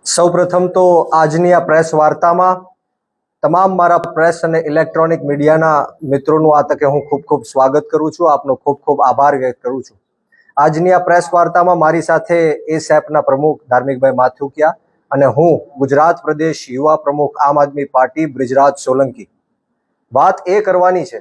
સૌપ્રથમ તો આજની આ પ્રેસ વાર્તામાં તમામ મારા પ્રેસ અને ઇલેક્ટ્રોનિક મીડિયાના મિત્રોનું આ તકે હું ખૂબ ખૂબ સ્વાગત કરું છું. આપનો ખૂબ ખૂબ આભાર વ્યક્ત કરું છું. આજની આ પ્રેસ વાર્તામાં મારી સાથે એસેપના પ્રમુખ ધાર્મિકભાઈ માથુકિયા અને હું ગુજરાત પ્રદેશ યુવા પ્રમુખ આમ આદમી પાર્ટી બ્રિજરાજ સોલંકી. વાત એ કરવાની છે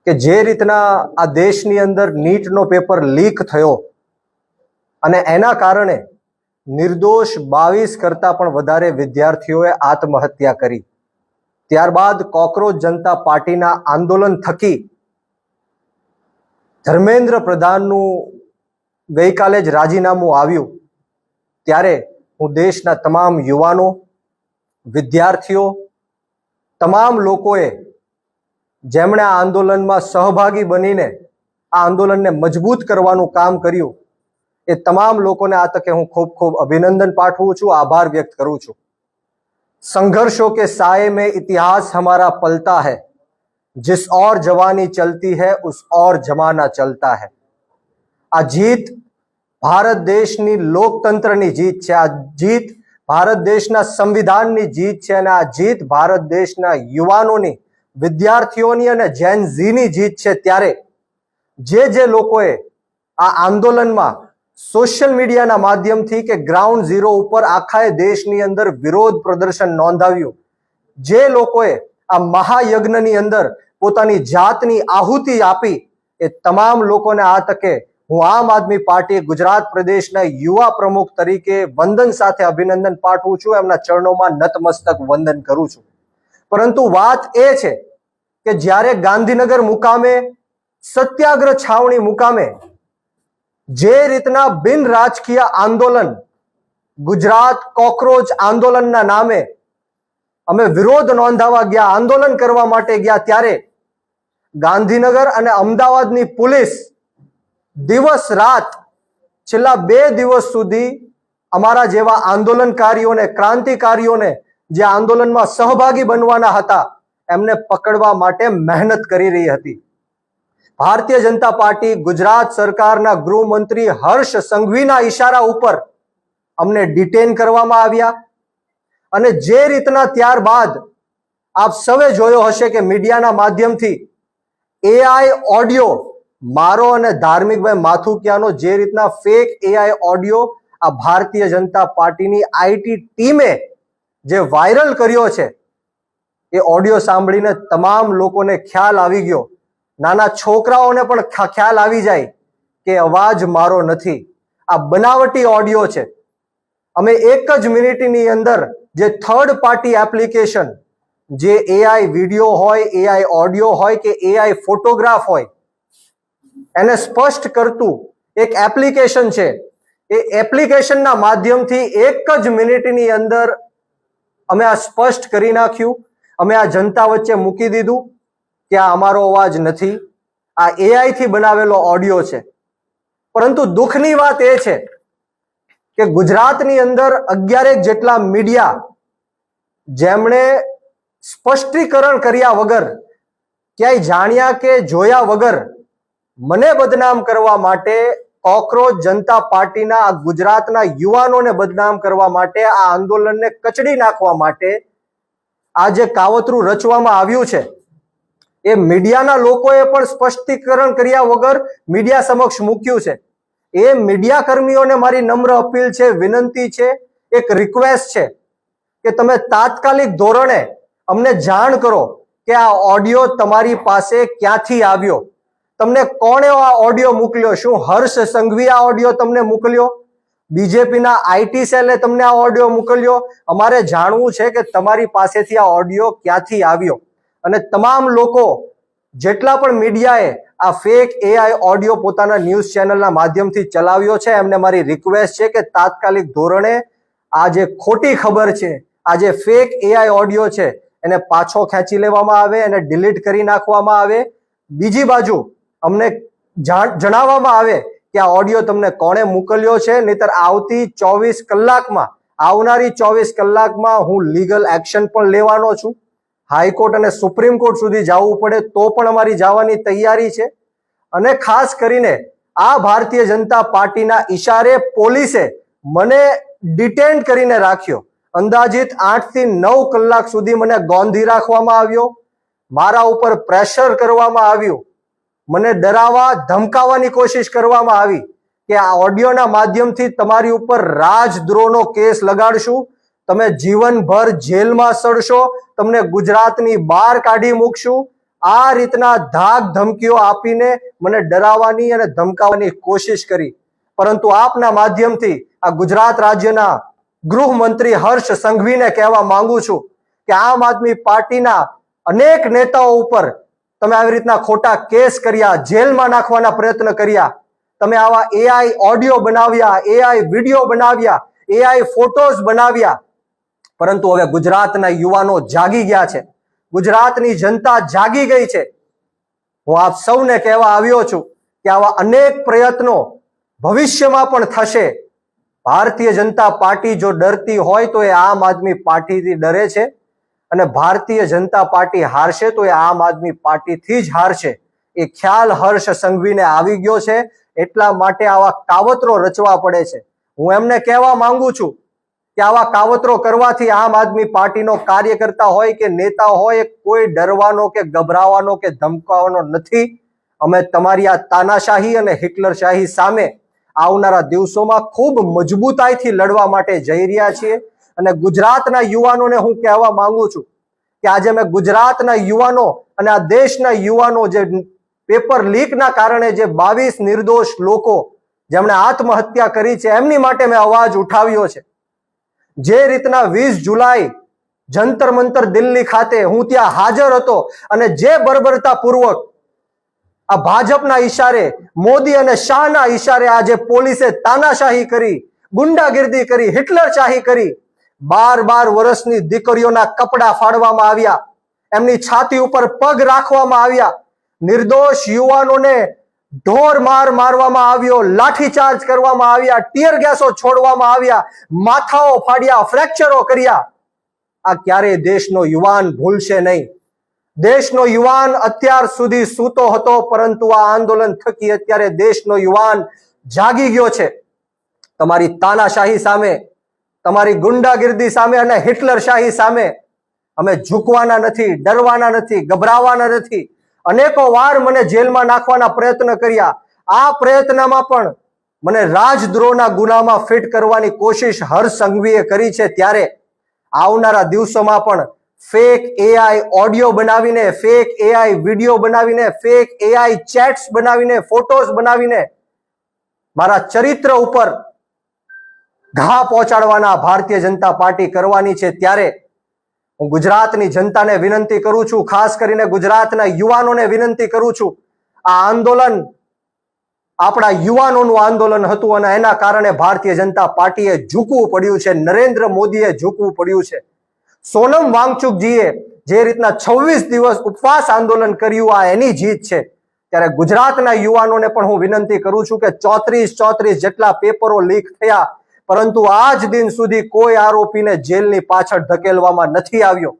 કે જે રીતના આ દેશની અંદર નીટનો પેપર લીક થયો અને એના કારણે નિર્દોષ 22 કરતા પણ વધારે વિદ્યાર્થીઓએ આત્મહત્યા કરી, ત્યારબાદ કોકરોચ જનતા પાર્ટીના આંદોલન થકી ધર્મેન્દ્ર પ્રધાનનું ગઈકાલે જ રાજીનામું આવ્યું, ત્યારે હું દેશના તમામ યુવાનો, વિદ્યાર્થીઓ, તમામ લોકોએ જેમણે આ આંદોલનમાં સહભાગી બનીને આ આંદોલનને મજબૂત કરવાનું કામ કર્યું, એ તમામ લોકોને આ તકે હું ખૂબ ખૂબ અભિનંદન પાઠવું છું, આભાર વ્યક્ત કરું છું. संघर्षों के साए में इतिहास हमारा पलता है, जिस और जवानी चलती है उस और जमाना चलता है. આ જીત ભારત દેશની લોકતંત્રની જીત છે, આ જીત ભારત દેશના સંવિધાનની જીત છે અને આ જીત ભારત દેશના યુવાનોની, વિદ્યાર્થીઓની અને જેન ઝીની જીત છે. ત્યારે જે લોકોએ આ આંદોલનમાં સોશિયલ મીડિયાના માધ્યમથી કે ગ્રાઉન્ડ ઝીરો ઉપર આખા દેશની અંદર વિરોધ પ્રદર્શન નોંધાવ્યું, જે લોકોએ આ મહાયજ્ઞની અંદર પોતાની જાતની આહુતિ આપી, એ તમામ લોકોને આ તકે હું આમ આદમી પાર્ટી ગુજરાત પ્રદેશના યુવા પ્રમુખ તરીકે વંદન સાથે અભિનંદન પાઠવું છું, એમના ચરણોમાં નતમસ્તક વંદન કરું છું. પરંતુ વાત એ છે કે જ્યારે ગાંધીનગર મુકામે, સત્યાગ્રહ છાવણી મુકામે જે રીતના બિન રાજકીય આંદોલન, ગુજરાત કોકરોચ આંદોલનના નામે અમે વિરોધ નોંધાવા ગયા, આંદોલન કરવા માટે ગયા, ત્યારે ગાંધીનગર અને અમદાવાદની પોલીસ દિવસ રાત છેલ્લા 2 દિવસ સુધી અમારા જેવા આંદોલનકારીઓને, ક્રાંતિકારીઓને જે આંદોલનમાં સહભાગી બનવાના હતા એમને પકડવા માટે મહેનત કરી રહી હતી. ભારતીય જનતા પાર્ટી ગુજરાત સરકારના ગૃહમંત્રી હર્ષ સંઘવીના ઈશારા ઉપર અમને ડિટેન કરવામાં આવ્યા અને જે રીતના ત્યારબાદ આપ સૌએ જોયો હશે કે મીડિયાના માધ્યમથી એઆઈ ઓડિયો, મારો અને ધાર્મિકભાઈ માથુકિયાનો જે રીતના ફેક એઆઈ ઓડિયો આ ભારતીય જનતા પાર્ટીની આઈટી ટીમે જે વાયરલ કર્યો છે, એ ઓડિયો સાંભળીને તમામ લોકોને ખ્યાલ આવી ગયો, નાના છોકરાઓને પણ ખ્યાલ આવી જાય કે અવાજ મારો નથી, આ બનાવટી ઓડિયો છે. અમે એક જ મિનિટની અંદર જે થર્ડ પાર્ટી એપ્લિકેશન, જે એઆઈ વિડીયો હોય, એઆઈ ઓડિયો હોય કે એઆઈ ફોટોગ્રાફ હોય, એને સ્પષ્ટ કરતું એક એપ્લિકેશન છે, એ એપ્લિકેશનના માધ્યમથી એક જ મિનિટની અંદર અમે આ સ્પષ્ટ કરી નાખ્યું. અમે આ જનતા વચ્ચે મૂકી દીધું કે આ અમારો અવાજ નથી, આ એઆઈ થી બનાવેલો ઓડિયો છે. પરંતુ દુઃખની વાત એ છે કે ગુજરાતની અંદર 11 જેટલા મીડિયા જેમણે સ્પષ્ટીકરણ કર્યા વગર, ક્યાંય જાણ્યા કે જોયા વગર મને બદનામ કરવા માટે, કોકરોચ જનતા પાર્ટીના આ ગુજરાતના યુવાનોને બદનામ કરવા માટે, આ આંદોલનને કચડી નાખવા માટે આ જે કાવતરું રચવામાં આવ્યું છે, એ મીડિયાના લોકોએ પણ સ્પષ્ટીકરણ કર્યા વગર મીડિયા સમક્ષ મૂક્યું છે. એ મીડિયા કર્મીઓને મારી નમ્ર અપીલ છે, વિનંતી છે, એક રિક્વેસ્ટ છે કે તમે તાત્કાલિક ધોરણે અમને જાણ કરો કે આ ઓડિયો તમારી પાસે ક્યાંથી આવ્યો, તમને કોણે આ ઓડિયો મોકલ્યો. શું હર્ષ સંઘવી આ ઓડિયો તમને મોકલ્યો? બીજેપીના આઈટી સેલે તમને આ ઓડિયો મોકલ્યો? અમારે જાણવું છે કે તમારી પાસેથી આ ઓડિયો ક્યાંથી આવ્યો. અને તમામ લોકો, જેટલા પણ મીડિયાએ આ ફેક એઆઈ ઓડિયો પોતાના ન્યૂઝ ચેનલના માધ્યમથી ચલાવ્યો છે, એમને મારી રિક્વેસ્ટ છે કે તાત્કાલિક ધોરણે આ જે ખોટી ખબર છે, આ જે ફેક એઆઈ ઓડિયો છે, એને પાછો ખેંચી લેવામાં આવે, એને ડિલીટ કરી નાખવામાં આવે. બીજી બાજુ અમને જણાવવામાં આવે કે આ ઓડિયો તમને કોણે મોકલ્યો છે, નહીતર આવતી 24 કલાકમાં, આવનારી 24 કલાકમાં હું લીગલ એક્શન પણ લેવાનો છું. હાઈકોર્ટ અને સુપ્રીમ કોર્ટ સુધી જવું પડે તો પણ અમારી જવાની તૈયારી છે. અને ખાસ કરીને આ ભારતીય જનતા પાર્ટીના ઈશારે પોલીસે મને ડિટેન કરીને રાખ્યો. અંદાજિત 8 થી 9 કલાક સુધી મને ગોંધી રાખવામાં આવ્યો. મારા ઉપર પ્રેશર કરવામાં આવ્યું. મને ડરાવવા ધમકાવવાની કોશિશ કરવામાં આવી કે આ ઓડિયોના માધ્યમથી તમારી ઉપર રાજદ્રોહનો કેસ લગાડશું, તમે જીવનભર જેલમાં સડશો, તમને ગુજરાતની બહાર કાઢી મૂકશું. આ રીતના ધાક ધમકીઓ આપીને મને ડરાવવાની અને ધમકાવવાની કોશિશ કરી. પરંતુ આપના માધ્યમથી આ ગુજરાત રાજ્યના ગૃહમંત્રી હર્ષ સંઘવીને કહેવા માંગુ છું કે આમ આદમી પાર્ટીના અનેક નેતાઓ ઉપર તમે આવી રીતના ખોટા કેસ કર્યા, જેલમાં નાખવાના પ્રયત્ન કર્યા, તમે આવા એઆઈ ઓડિયો બનાવ્યા, એઆઈ વિડીયો બનાવ્યા, એઆઈ ફોટોઝ બનાવ્યા. પરંતુ હવે ગુજરાતના યુવાનો જાગી ગયા છે, ગુજરાતની જનતા જાગી ગઈ છે. હું આપ સૌને કહેવા આવ્યો છું કે આવા અનેક પ્રયત્નો ભવિષ્યમાં પણ થશે. ભારતીય જનતા પાર્ટી જો ડરતી હોય તો એ આમ આદમી પાર્ટીથી ડરે છે, અને ભારતીય જનતા પાર્ટી હારશે તો એ આમ આદમી પાર્ટીથી જ હારશે. એ ખ્યાલ હર્ષ સંઘવીને આવી ગયો છે. એટલા માટે આવા કાવતરો રચવા પડે છે. હું એમને કહેવા માંગુ છું કે આવા કાવતરો કરવાથી આમ આદમી પાર્ટીનો કાર્યકર્તા હોય કે નેતા હોય, કોઈ ડરવાનો કે ગભરાવાનો કે ધમકાવવાનો નથી. અમે તમારી આ તાનાશાહી અને હિટલરશાહી સામે આવનારા દિવસોમાં ખૂબ મજબૂતાઈથી લડવા માટે જઈ રહ્યા છીએ. અને ગુજરાતના યુવાનોને હું કહેવા માંગુ છું કે આજે મેં ગુજરાતના યુવાનો અને આ દેશના યુવાનો જે પેપર લીકના કારણે જે 22 નિર્દોષ લોકો જેમણે આત્મહત્યા કરી છે એમની માટે મેં અવાજ ઉઠાવ્યો છે. જે રીતના 20 જુલાઈ જંતર મંતર દિલ્હી ખાતે હું ત્યાં હાજર હતો અને જે બર્બરતાપૂર્વક આ ભાજપના ઈશારે, મોદી અને શાહના ઈશારે આજે પોલીસે તાનાશાહી કરી, ગુંડાગીર્દી કરી, હિટલરશાહી કરી, 12 વર્ષની દીકરીઓના કપડા ફાડવામાં આવ્યા, એમની છાતી ઉપર પગ રાખવામાં આવ્યા, નિર્દોષ યુવાનોને ઢોર માર મારવામાં આવ્યો, લાઠીચાર્જ કરવામાં આવ્યા, ટીયર ગેસો છોડવામાં આવ્યા, માથાઓ ફાડ્યા, ફ્રેક્ચરો કર્યા. આ ક્યારેય દેશનો યુવાન ભૂલશે નહીં. દેશનો યુવાન અત્યાર સુધી સૂતો હતો, પરંતુ આ આંદોલન થકી અત્યારે દેશનો યુવાન જાગી ગયો છે. તમારી તાનાશાહી સામે, તમારી ગુંડાગીર્દી સામે અને હિટલરશાહી સામે અમે ઝૂકવાના નથી, ડરવાના નથી, ગભરાવાના નથી. અનેકો વાર મને જેલમાં નાખવાના પ્રયત્ન કર્યા. આ પ્રયત્નમાં પણ મને રાજદ્રોહના ગુનામાં ફિટ કરવાની કોશિશ હર્ષ સંઘવીએ કરી છે. ત્યારે આવનારા દિવસોમાં પણ ફેક એઆઈ ઓડિયો બનાવીને, ફેક એઆઈ વિડીયો બનાવીને, ફેક એઆઈ ચેટ્સ બનાવીને, ફોટોઝ બનાવીને મારા ચરિત્ર ઉપર ઘા પહોંચાડવાના ભારતીય જનતા પાર્ટી કરવાની છે. ત્યારે હું ગુજરાતની જનતાને વિનંતી કરું છું, ખાસ કરીને ગુજરાતના યુવાનોને વિનંતી કરું છું, આ આંદોલન આપણા યુવાનોનું આંદોલન હતું અને એના કારણે ભારતીય જનતા પાર્ટીએ ઝૂકવું પડ્યું છે, નરેન્દ્ર મોદીએ ઝૂકવું પડ્યું છે. સોનમ વાંગચુકજીએ જે રીતના 26 દિવસ ઉપવાસ આંદોલન કર્યું, આ એની જીત છે. ત્યારે ગુજરાતના યુવાનોને પણ હું વિનંતી કરું છું કે 34 જેટલા પેપરો લીક થયા, પરંતુ આજ દિન સુધી કોઈ આરોપીને જેલની પાછળ ધકેલવામાં નથી આવ્યો.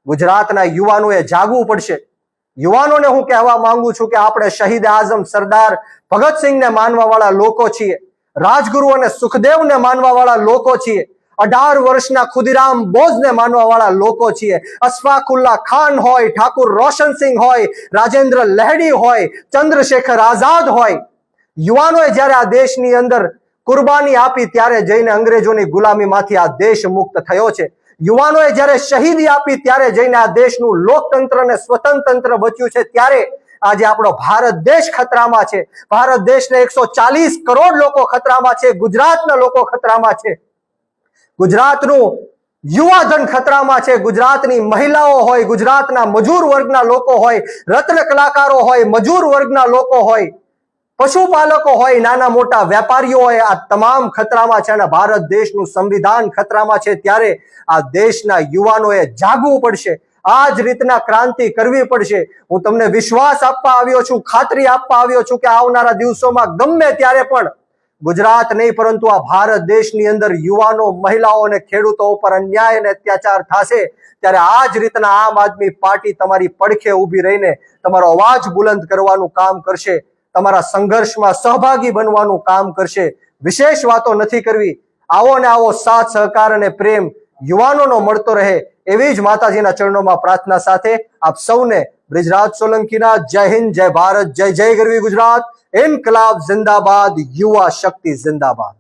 ગુજરાતના યુવાનોએ જાગવું પડશે. યુવાનોને હું કહેવા માંગુ છું કે આપણે શહીદ આઝમ સરદાર ભગતસિંહને માનવા વાળા લોકો છીએ, રાજગુરુ અને સુખદેવને માનવા વાળા લોકો છીએ, 18 વર્ષના ખુદીરામ બોઝને માનવા વાળા લોકો છીએ. અશફાકુલ્લા ખાન હોય, ઠાકુર રોશનસિંહ હોય, રાજેન્દ્ર લહેડી હોય, ચંદ્રશેખર આઝાદ હોય, યુવાનોએ જ્યારે આ દેશની અંદર કુરબાની આપી ત્યારે જઈને અંગ્રેજોની ગુલામીમાંથી આ દેશ મુક્ત થયો છે. યુવાનોએ જ્યારે શહીદી આપી ત્યારે જઈને આ દેશનું લોકતંત્ર અને સ્વતંત્ર બચ્યું છે. ત્યારે આજે આપણો ભારત દેશ ખતરામાં છે. ભારત દેશને 140 કરોડ લોકો ખતરામાં છે. ગુજરાતના લોકો ખતરામાં છે. ગુજરાતનું યુવાધન ખતરામાં છે. ગુજરાતની મહિલાઓ હોય, ગુજરાતના મજૂર વર્ગના લોકો હોય, રત્ન કલાકારો હોય, મજૂર વર્ગના લોકો હોય, પશુપાલકો હોય, નાના મોટા વેપારીઓ હોય, આ તમામ ખતરામાં છે અને ભારત દેશનું સંવિધાન ખતરામાં છે. ત્યારે આ દેશના યુવાનોએ જાગવું પડશે, આ જ રીતના ક્રાંતિ કરવી પડશે. હું તમને વિશ્વાસ આપવા આવ્યો છું, ખાતરી આપવા આવ્યો છું કે આવનારા દિવસોમાં ગમે ત્યારે પણ ગુજરાત નહીં પરંતુ આ ભારત દેશની અંદર યુવાનો, મહિલાઓ અને ખેડૂતો ઉપર અન્યાય અને અત્યાચાર થશે. ત્યારે આ જ રીતના આમ આદમી પાર્ટી તમારી પડખે ઊભી રહીને તમારો અવાજ બુલંદ કરવાનું કામ કરશે, તમારા સંઘર્ષમાં સહભાગી બનવાનું કામ કરશે. વિશેષ વાતો નથી કરવી. આવો ને આવો સાથ સહકાર અને પ્રેમ યુવાનોનો મળતો રહે એવી જ માતાજીના ચરણોમાં પ્રાર્થના સાથે આપ સૌને બ્રિજરાજ સોલંકીના જય હિન્દ, જય ભારત, જય જય ગરવી ગુજરાત, ઇન્કલાબ જિંદાબાદ, યુવા શક્તિ જિંદાબાદ.